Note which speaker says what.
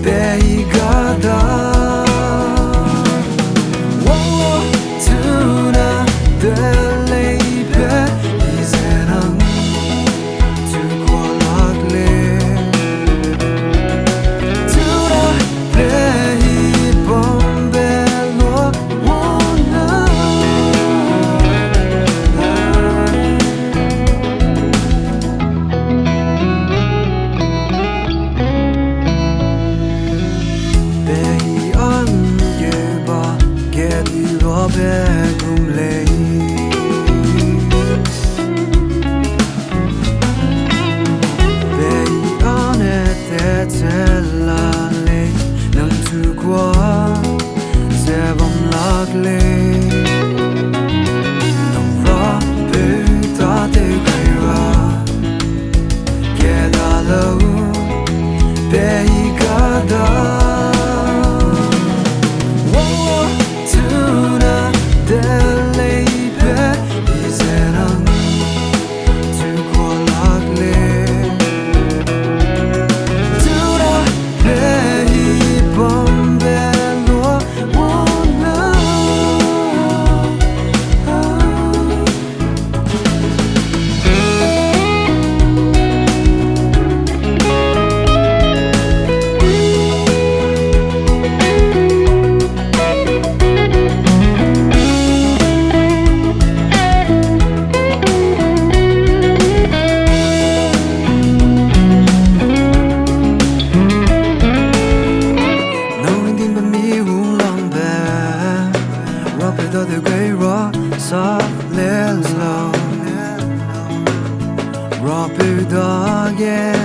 Speaker 1: Pehi Chuna Delei Isaneile tu qualagle Chuna Pehi bombelo wona Pehi angeba gedi robe gumlei Pehi anete telale nang tukwa sebam lagle nang ra puta te kaira kedalo Pehi kada Chuna Delei Isaneile tu qualagle Chuna Pehi bombelo wona The great rock solid low Rock dog yeah